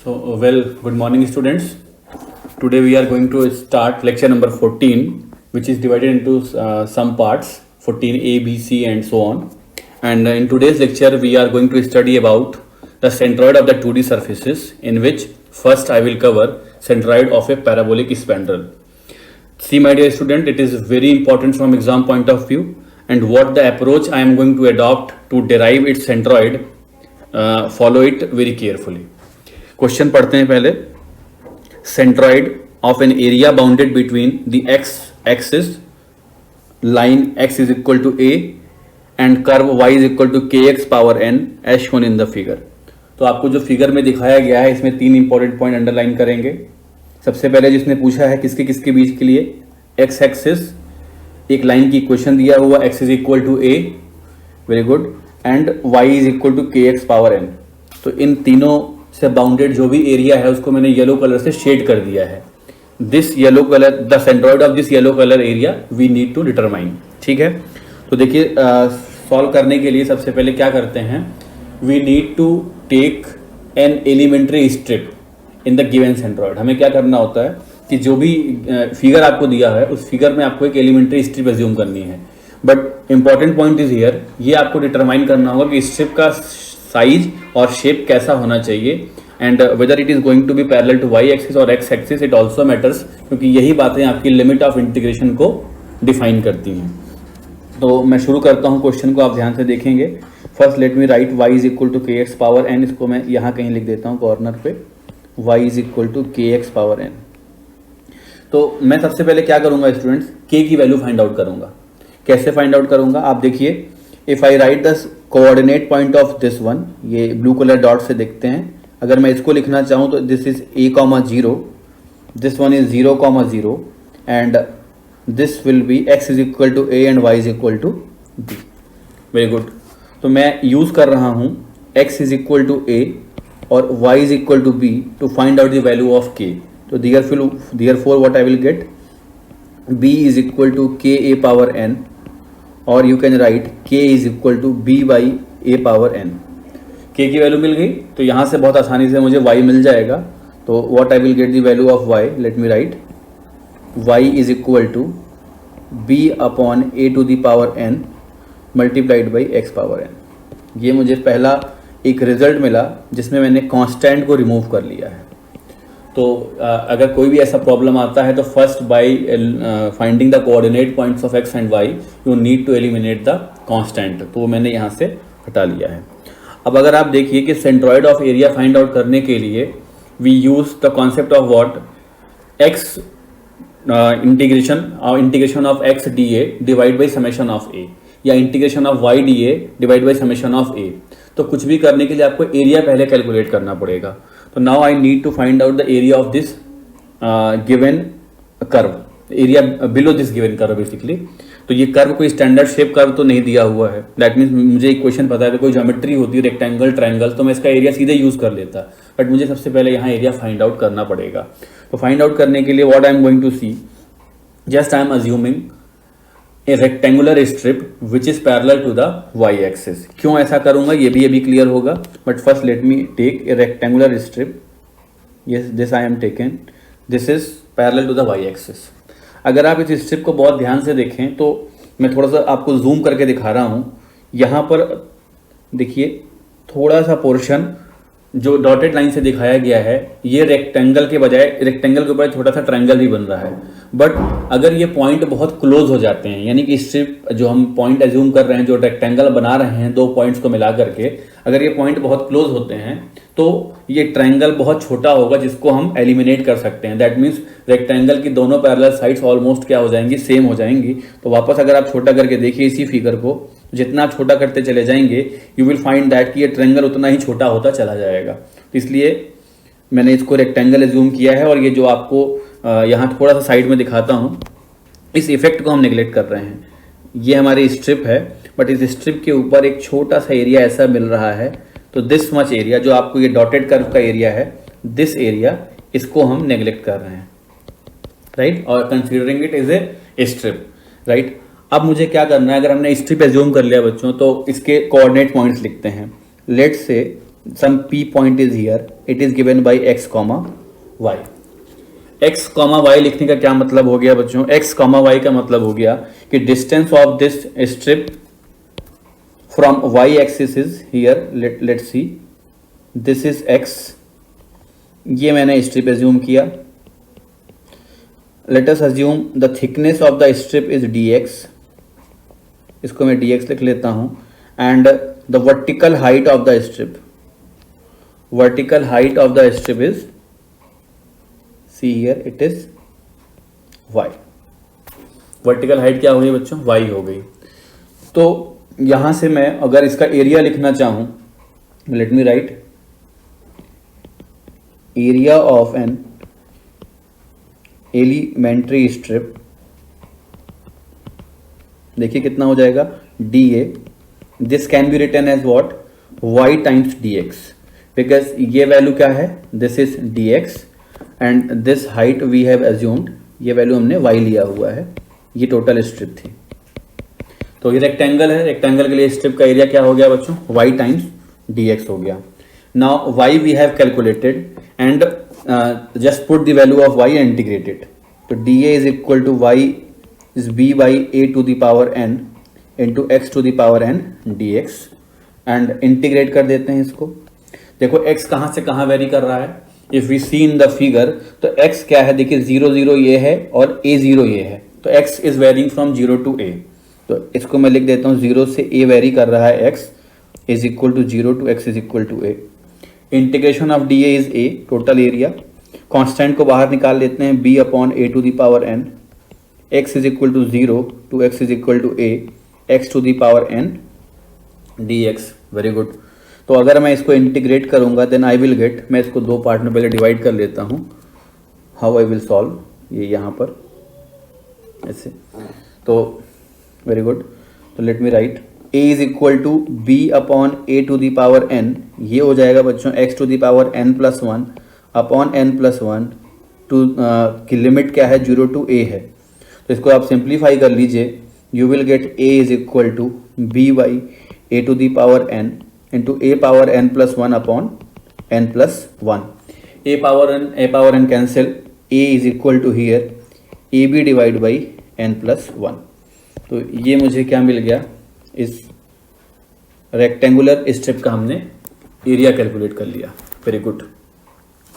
Good morning, students. Today we are going to start lecture number 14, which is divided into some parts, 14A, B, C, and so on. And in today's lecture, we are going to study about the centroid of the 2D surfaces, in which first I will cover centroid of a parabolic spandrel. See, my dear student, it is very important from exam point of view, and what the approach I am going to adopt to derive its centroid, follow it very carefully. Question पढ़ते हैं पहले. Centroid of an area bounded between the x axis line x is equal to a and curve y is equal to kx power n as shown in the figure. तो आपको जो figure में दिखाया गया है इसमें तीन इंपॉर्टेंट पॉइंट अंडरलाइन करेंगे. सबसे पहले जिसने पूछा है किसके किसके बीच के लिए, एक्स एक्सिस एक लाइन की इक्वेशन दिया हुआ x is equal to a, very good, and y is equal to kx power n. तो इन तीनों से बाउंडेड जो भी एरिया है उसको मैंने येलो कलर से शेड कर दिया है. This yellow colour, the centroid of this yellow colour area we need to determine. ठीक है, तो देखिए सॉल्व करने के लिए सबसे पहले क्या करते हैं, we need to take an elementary strip in the given centroid. हमें क्या करना होता है कि जो भी फिगर आपको दिया है उस फिगर में आपको एक एलिमेंट्री स्ट्रिप एज्यूम करनी है. But important point is here, ये आपको डिटरमाइन करना होगा कि स्ट्रिप का साइज और शेप कैसा होना चाहिए, and whether it is going to be parallel to Y axis और X axis, it also matters, क्योंकि यही बातें आपकी लिमिट ऑफ इंटीग्रेशन को डिफाइन करती हैं. तो मैं शुरू करता हूं क्वेश्चन को, आप ध्यान से देखेंगे. First let me write y is equal to k x power n. इसको मैं यहाँ कहीं लिख देता हूँ कॉर्नर पे, y is equal to k x power N. तो मैं सबसे पहले क्या करूंगा स्टूडेंट्स, k की वैल्यू फाइंड आउट करूंगा. कैसे फाइंड आउट करूंगा आप देखिए, if I right the coordinate point of this one, ये ब्लू कलर डॉट से देखते हैं. अगर मैं इसको लिखना चाहूँ तो this is a comma 0, this one is 0 comma 0, and this will be x is equal to a and y is equal to b. Very good. तो मैं यूज कर रहा हूँ x is equal to a और y is equal to b to find out the value of k. तो therefore what I will get, b is equal to k a power n, और you can write k is equal to b by a power n. k की वैल्यू मिल गई तो यहाँ से बहुत आसानी से मुझे y मिल जाएगा. तो what I will get the value of y, let me write y is equal to b upon a to the power n multiplied by x power n. ये मुझे पहला एक रिजल्ट मिला जिसमें मैंने कांस्टेंट को रिमूव कर लिया है. तो अगर कोई भी ऐसा प्रॉब्लम आता है तो first by finding the coordinate points of x and y you need to eliminate the constant. तो वो मैंने यहाँ से हटा लिया है. अब अगर आप देखिए कि centroid of area find out करने के लिए we use the concept of what, X integration of X D A divide by summation of A, या integration of Y D A divide by summation of A. तो कुछ भी करने के लिए आपको एरिया पहले कैलकुलेट करना पड़ेगा. तो now I need to find out the area of this given curve, area below this given curve basically. तो ये कर्व कोई स्टैंडर्ड शेप कर्व तो नहीं दिया हुआ है. दैट मीन्स मुझे इक्वेशन पता है कि कोई ज्योमेट्री होती है रेक्टेंगल ट्रायंगल, तो मैं इसका एरिया सीधे यूज कर लेता. बट मुझे सबसे पहले यहाँ एरिया फाइंड आउट करना पड़ेगा. तो फाइंड आउट करने के लिए what I am going to see, just I am assuming a rectangular strip which is parallel to the y axis. क्यों ऐसा करूंगा ये भी क्लियर होगा. But first let me take a rectangular strip. Yes, this I am taken, this is parallel to the y axis. अगर आप इस strip को बहुत ध्यान से देखें तो मैं थोड़ा सा आपको जूम करके दिखा रहा हूं. यहाँ पर देखिए थोड़ा सा पोर्शन जो डॉटेड लाइन से दिखाया गया है, ये रेक्टेंगल के बजाय रेक्टेंगल के ऊपर छोटा सा ट्रायंगल भी बन रहा है. बट अगर ये पॉइंट बहुत क्लोज हो जाते हैं, यानी कि स्ट्रिप जो हम पॉइंट एज्यूम कर रहे हैं, जो रेक्टेंगल बना रहे हैं दो पॉइंट्स को मिला करके, अगर ये पॉइंट बहुत क्लोज होते हैं तो ये ट्रायंगल बहुत छोटा होगा जिसको हम एलिमिनेट कर सकते हैं. दैट मीन्स रेक्टेंगल की दोनों पैरेलल साइड्स ऑलमोस्ट क्या हो जाएंगी, सेम हो जाएंगी. तो वापस अगर आप छोटा करके देखिए इसी फिगर को, जितना आप छोटा करते चले जाएंगे यू विल फाइंड दैट कि ये ट्रायंगल उतना ही छोटा होता चला जाएगा. तो इसलिए मैंने इसको रेक्टेंगल एज्यूम किया है. और ये जो आपको यहाँ थोड़ा सा साइड में दिखाता हूँ, इस इफेक्ट को हम नेग्लेक्ट कर रहे हैं. ये हमारी स्ट्रिप है, बट इस स्ट्रिप के ऊपर एक छोटा सा एरिया ऐसा मिल रहा है. तो दिस मच एरिया जो आपको ये डॉटेड कर्व का एरिया है, दिस एरिया, इसको हम नेग्लेक्ट कर रहे हैं, राइट, और considering it is a strip, right. अब मुझे क्या करना है, अगर हमने स्ट्रिप एज्यूम कर लिया बच्चों, तो इसके कोऑर्डिनेट पॉइंट्स लिखते हैं. Let's say some P point is here it is given by x comma y. X comma y लिखने का क्या मतलब हो गया बच्चों? एक्स कॉमा वाई का मतलब हो गया कि distance of this strip from y axis is here, let's see, this is x, ये मैंने स्ट्रिप एज्यूम किया। Let us assume the thickness of the strip is dx, इसको मैं dx लिख लेता हूं, and the vertical height of the strip, vertical height of the strip is, see here, it is y। Vertical height क्या हो गई बच्चों? y हो गई। तो यहां से मैं अगर इसका एरिया लिखना चाहूं, let me write area of an elementary strip, देखिए कितना हो जाएगा, dA, this can be written as what, y times dx, because ये वैल्यू क्या है, this is dx and this height we have assumed, ये वैल्यू हमने y लिया हुआ है, ये टोटल स्ट्रिप थी। तो ये रेक्टेंगल है, रेक्टेंगल के लिए स्ट्रिप का एरिया क्या हो गया बच्चों, y टाइम्स dx हो गया। Now y we have calculated and just put the value of y and integrate it. तो dA is equal to y is b by a to the power n into x to the power n dx, and integrate कर देते हैं इसको। देखो x कहाँ से कहाँ very कर रहा है, if we see in the figure, तो x क्या है, देखिए 0 0 ये है और a 0 ये है, तो x is varying from 0 to a। तो इसको मैं लिख देता हूँ 0 से a वेरी कर रहा है, x is equal to 0 to x is equal to a। Integration of dA is a, total area, constant को बाहर निकाल लेते हैं, b upon a to the power n, x is equal to 0 to x is equal to a, x to the power n dx। Very good. तो अगर मैं इसको integrate करूंगा देन आई विल गेट, मैं इसको दो पार्ट में पहले डिवाइड कर लेता हूं, हाउ आई विल सॉल्व, ये यहाँ पर ऐसे, तो वेरी गुड। तो let me write a is equal to b upon a to the power n, ये हो जाएगा बच्चों x to the power n plus 1 upon n plus 1 to, की लिमिट क्या है, 0 टू a है। तो इसको आप सिंप्लीफाई कर लीजिए, you will get a is equal to b by a to the power n into a power n plus 1 upon n plus 1। a power n cancel, a is equal to here a b divide by n plus 1। तो ये मुझे क्या मिल गया, इस rectangular strip का हमने area calculate कर लिया। Very good.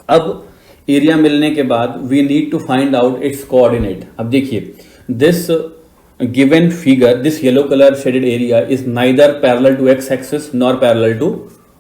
अब एरिया मिलने के बाद we need to find out its coordinate. अब देखिए, this given figure, this yellow colour shaded area is neither parallel to x axis nor parallel to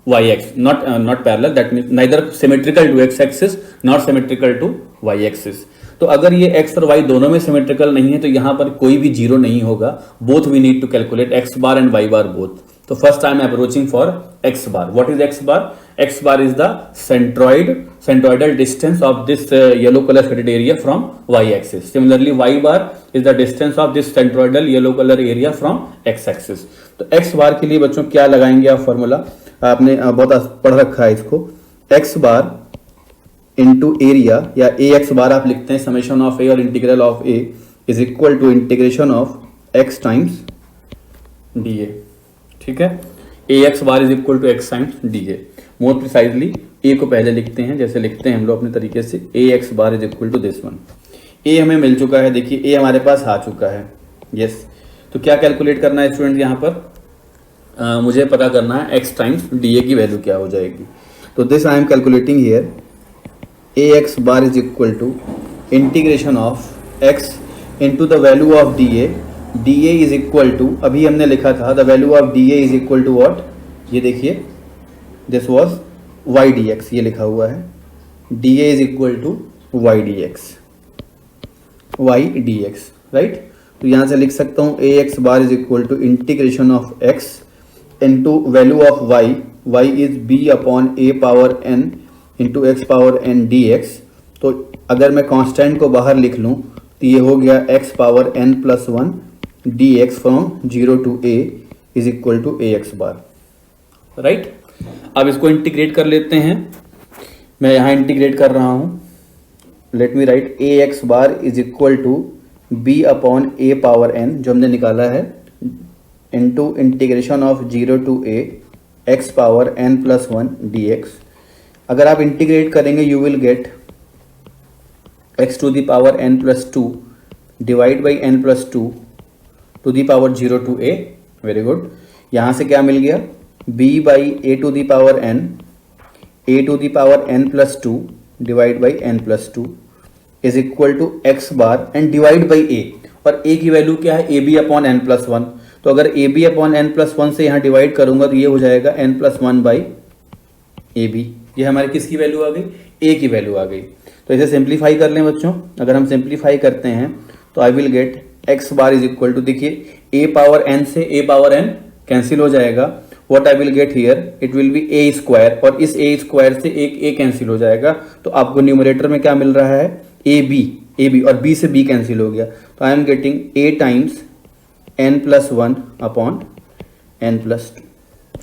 y x, not parallel, that means neither symmetrical to x axis not symmetrical to Y axis. तो अगर ये x और y दोनों में symmetrical नहीं है तो यहां पर कोई भी जीरो नहीं होगा, both we need to calculate x bar and y bar both. तो first I am approaching for x bar. What is x bar? x bar is the centroidal distance of this yellow colour shaded area from y axis. Similarly y bar is the distance of this centroidal yellow colour area from x axis. तो x bar के लिए बच्चों क्या लगाएंगे आप formula, आपने बहुत पढ़ रखा है इसको, x बार इंटू एरिया या ए एक्स बार आप लिखते हैं, समेशन ऑफ ए और integral of A is equal to integration of X times D A. ठीक है, A x bar is equal to X times D A. More precisely A को पहले लिखते हैं, जैसे लिखते हैं हम लोग अपने तरीके से, A x bar is equal to this one. A हमें मिल चुका है, देखिए ए हमारे पास आ चुका है, यस। तो क्या कैलकुलेट करना है स्टूडेंट यहाँ पर, मुझे पता करना है एक्स टाइम्स डी ए की वैल्यू क्या हो जाएगी। तो this I am calculating here, a x bar is equal to integration of x into the value of d a. D a is equal to, अभी हमने लिखा था the value of d a is equal to what, ये देखिए this was y d x, ये लिखा हुआ है, d a is equal to y d x, y d x, right. तो यहाँ से लिख सकता हूँ A x bar is equal to integration of x into value of Y, Y is B upon A power N into x power N D X. तो अगर मैं constant को बाहर लिख लूँ तो ये हो गया x power n plus 1 d x from 0 to a is equal to a x bar, right. अब इसको इंटीग्रेट कर लेते हैं, मैं यहाँ इंटीग्रेट कर रहा हूँ, let me write a x bar is equal to b upon A power n जो हमने निकाला है into integration of 0 to a x power n plus 1 d x अगर आप इंटीग्रेट करेंगे you will get x to the power n plus two divide by n plus two to the power 0 to a। Very good. यहाँ से क्या मिल गया, b by a to the power n, a to the power n plus two divide by n plus two is equal to x bar and divide by a। और a की value क्या है, ab upon n plus one. तो अगर ab upon n plus one से यहाँ divide करूंगा तो ये हो जाएगा n plus one by a b. ये हमारी किसकी वैल्यू आ गई, a की वैल्यू आ गई। तो इसे सिंप्लीफाई कर लें बच्चों। अगर हम सिंप्लीफाई करते हैं तो I will get x bar is equal to, देखिए a पावर n से a पावर n कैंसिल हो जाएगा। What I will get here, it will be a square, और इस a स्क्वायर से एक a कैंसिल हो जाएगा। तो आपको न्यूमरेटर में क्या मिल रहा है, a b, और b से b कैंसिल हो गया। तो I am getting a times n plus one upon n plus two.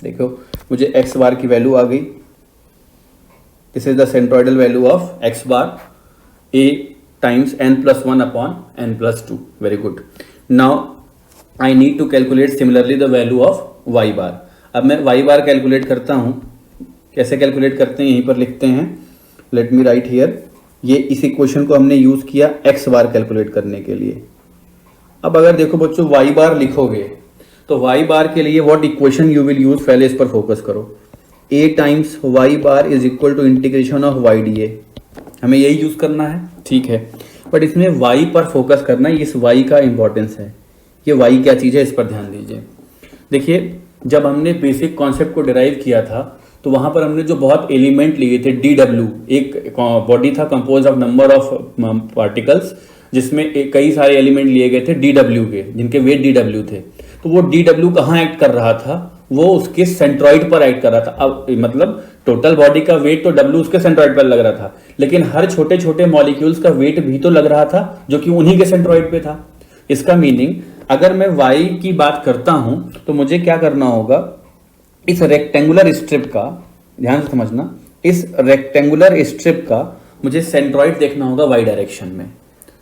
देखो मुझे x बार की वैल्यू आ गई। This is the centroidal value of x bar, a times n plus one upon n plus two. Very good. Now I need to calculate similarly the value of y bar. अब मैं y बार calculate करता हूं। कैसे calculate करते हैं, यहीं पर लिखते हैं। Late me write here. ये इस इक्वेशन को हमने यूज किया x बार कैलकुलेट करने के लिए। अब अगर देखो बच्चों y बार लिखोगे तो y बार के लिए what equation you will use, पहले इस पर फोकस करो। a times y bar is equal to integration of y dA। हमें यही यूज करना है, ठीक है। बट इसमें y पर फोकस करना है, इस y का इंपॉर्टेंस है। ये y क्या चीज़ है, इस पर ध्यान दीजिए। देखिए जब हमने बेसिक कॉन्सेप्ट को डिराइव किया था तो वहां पर हमने जो बहुत एलिमेंट लिए थे, DW, एक बॉडी था compose of number of particles, जिसमें कई सारे एलिमेंट लिए गए थे DW के, जिनके वेट DW थे। तो वो DW कहाँ एक्ट कर रहा था, वो उसके सेंट्रॉइड पर एक्ट कर रहा था। अब मतलब टोटल बॉडी का वेट तो W उसके सेंट्रॉइड पर लग रहा था, लेकिन हर छोटे छोटे मॉलिक्यूल्स का वेट भी तो लग रहा था जो कि उन्हीं के सेंट्रॉइड पे था। इसका मीनिंग अगर मैं y की बात करता हूं तो मुझे क्या करना होगा, इस रेक्टेंगुलर स्ट्रिप का, ध्यान से समझना, इस रेक्टेंगुलर स्ट्रिप का मुझे सेंट्रॉइड देखना होगा y डायरेक्शन में।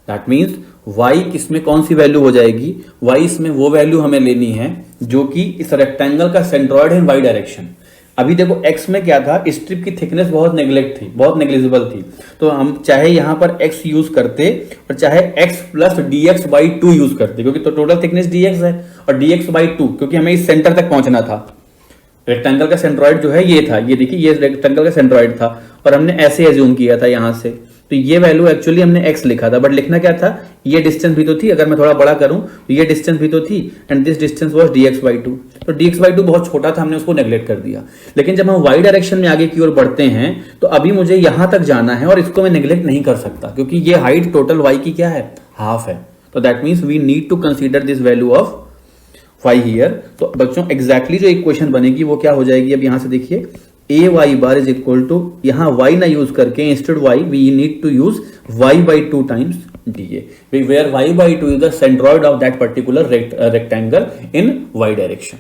दैट मीन्स y किसमें कौन सी वैल्यू हो जाएगी, y इसमें वो वैल्यू हमें लेनी है जो कि इस रेक्टेंगल का सेंट्रॉइड है इन y डायरेक्शन। अभी देखो x में क्या था, स्ट्रिप की थिकनेस बहुत नेग्लेक्ट थी, बहुत नेग्लिजिबल थी। तो हम चाहे यहां पर x यूज करते और चाहे x plus dx by two use करते, क्योंकि तो टोटल थिकनेस dx है, और dx बाई टू क्योंकि हमें इस सेंटर तक पहुंचना था। रेक्टेंगल का सेंट्रॉइड जो है ये था, ये देखिए ये रेक्टेंगल का सेंट्रॉइड था, और हमने ऐसे एज्यूम किया था यहां से। तो ये वैल्यू एक्चुअली हमने x लिखा था, बट लिखना क्या था, ये डिस्टेंस भी तो थी। अगर मैं थोड़ा बड़ा करूं तो ये डिस्टेंस भी तो थी, and this distance was dx by two. तो dx बाई टू बहुत छोटा था, हमने उसको नेग्लेक्ट कर दिया। लेकिन जब हम y डायरेक्शन में आगे की ओर बढ़ते हैं तो अभी मुझे यहां तक जाना है, और इसको मैं नेग्लेक्ट नहीं कर सकता क्योंकि ये हाइट टोटल y की क्या है, हाफ है। तो that means we need to consider this value of y here. तो बच्चों एग्जैक्टली जो इक्वेशन बनेगी वो क्या हो जाएगी, अब यहां से देखिए a y bar is equal to, यहां y ना यूज करके instead y we need to use y by two times dA, where y by two is the centroid of that particular rectangle in y direction.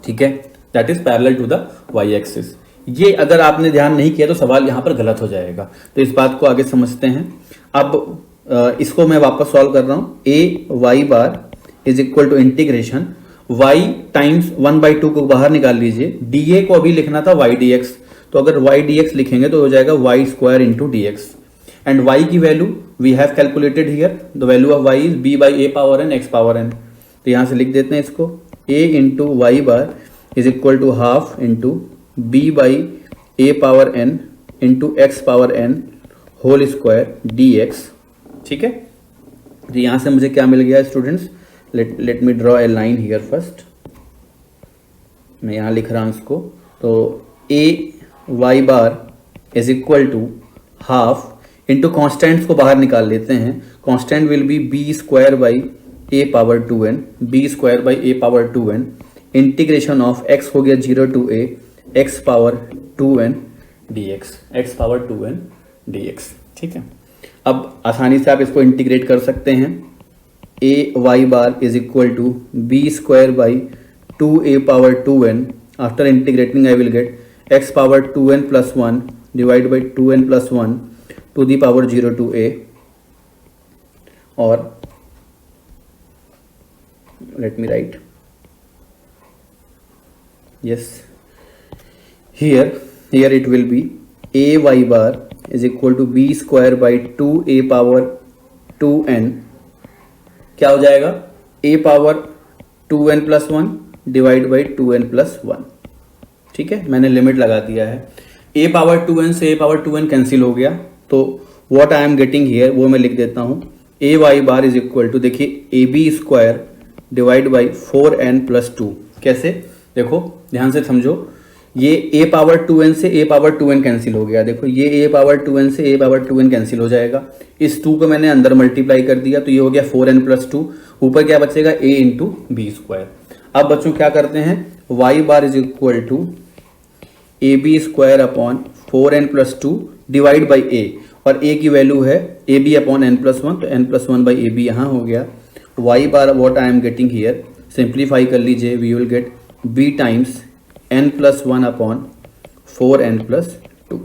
ठीक है, that is parallel to the y axis. ये अगर आपने ध्यान नहीं किया तो सवाल यहां पर गलत हो जाएगा, तो इस बात को आगे समझते हैं। अब इसको मैं वापस सॉल्व कर रहा हूं। a y bar is equal to integration y times one by two को बाहर निकाल लीजिए, dA को अभी लिखना था y dx, तो अगर y dx लिखेंगे तो हो जाएगा y square into dx, and y की value we have calculated here, the value of y is b by a power n x power n। तो यहां से लिख देते हैं इसको, a into y bar is equal to half into b by a power n into x power n whole square dx। ठीक है, तो यहां से मुझे क्या मिल गया students, let me draw a line here first। मैं यहाँ लिख रहा हूँ इसको, तो a y bar is equal to half into constants को बाहर निकाल लेते हैं। Constant will be b square by a power 2n, b square by a power 2n, integration of x हो गया 0 to a x power 2n dx, x power 2n dx। ठीक है, अब आसानी से आप इसको इंटीग्रेट कर सकते हैं। a y bar is equal to b square by 2a power 2n, after integrating I will get x power 2n plus 1 divide by 2n plus 1 to the power 0 to a, और let me write, yes, here it will be a Y bar is equal to b square by 2a power 2n, क्या हो जाएगा, a power 2n plus 1 divide by 2n plus 1। ठीक है, मैंने limit लगा दिया है। a पावर 2n से a पावर 2n कैंसिल हो गया, तो what I am getting here वो मैं लिख देता हूँ, A Y bar is equal to, देखिए A B square divide by 4n plus 2। कैसे, देखो ध्यान से समझो, ये a पावर 2n से a पावर 2n कैंसिल हो गया, देखो ये a पावर 2n से a पावर 2n कैंसिल हो जाएगा, इस 2 को मैंने अंदर मल्टीप्लाई कर दिया तो ये हो गया 4n प्लस 2, ऊपर क्या बचेगा a इंटू बी स्क्वायर। अब बच्चों क्या करते हैं, y bar is equal to a B square upon 4n plus 2 divide by a, और a की वैल्यू है a b upon n plus 1, तो n plus 1 by a b यहाँ हो गया। y bar what I am getting here, simplify कर लीजिए, we will get b times n plus 1 upon 4n plus 2।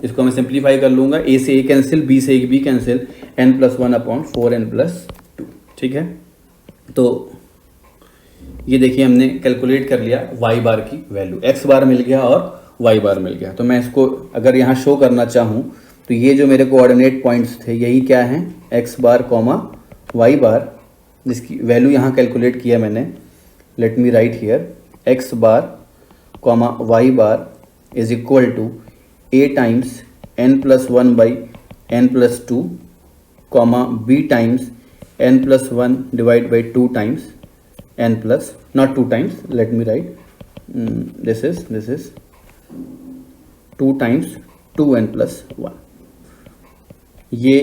इसको मैं सिंप्लीफाई कर लूंगा, a से a कैंसिल, b से b cancel, n plus 1 upon 4n plus 2। ठीक है, तो ये देखिए हमने कैलकुलेट कर लिया y बार की वैल्यू, x बार मिल गया और y बार मिल गया। तो मैं इसको अगर यहाँ शो करना चाहूँ तो ये जो मेरे कोऑर्डिनेट पॉइंट्स थे यही क्या हैं, x bar comma y bar, जिसकी वैल्यू यहाँ कैलकुलेट किया मैंने। Let me write here, x bar comma y bar is equal to a times n plus 1 by n plus 2 comma b times n plus 1 divide by 2 times n plus, not 2 times, let me write, this is 2 times 2n plus 1। ये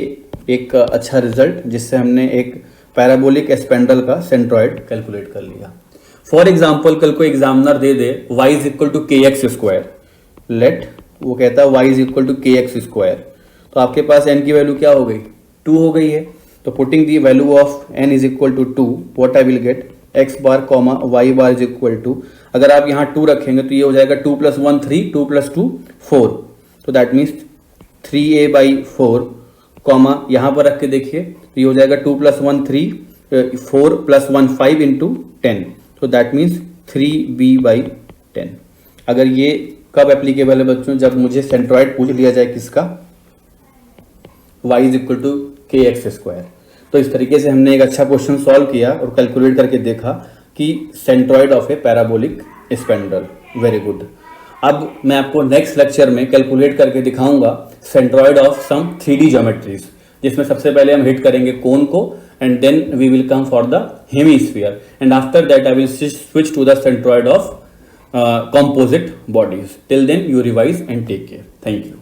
एक अच्छा result जिससे हमने एक parabolic spandrel का centroid calculate कर लिया। For example कल को एग्जामिनर दे दे y is equal to k x square, let वो कहता है y is equal to k x square, तो आपके पास n की वैल्यू क्या हो गई, 2 हो गई है। तो putting the value of n is equal to 2, what I will get, x bar comma y bar is equal to, अगर आप यहाँ 2 रखेंगे तो ये हो जाएगा 2 प्लस 1 3, 2 प्लस 2 4, तो that means 3a by 4 comma यहाँ पर रख के देखिए तो ये हो जाएगा 2 प्लस 1 3, 4 प्लस 1 5 इंटू 10, तो दैट मीन्स 3b बाई 10। अगर ये कब एप्लीकेबल है बच्चों, जब मुझे सेंट्रॉइड पूछ लिया जाए किसका, y is equal to k x square. तो इस तरीके से हमने एक अच्छा क्वेश्चन सॉल्व किया और कैलकुलेट करके देखा कि centroid of A parabolic spindle. Very good. अब मैं आपको नेक्स्ट लेक्चर में कैलकुलेट करके दिखाऊंगा centroid of some 3D geometries, जिसमें सबसे पहले हम हिट करेंगे कोन को and then we will come for the hemisphere and after that I will switch to the centroid of composite bodies. Till then you revise and take care. Thank you.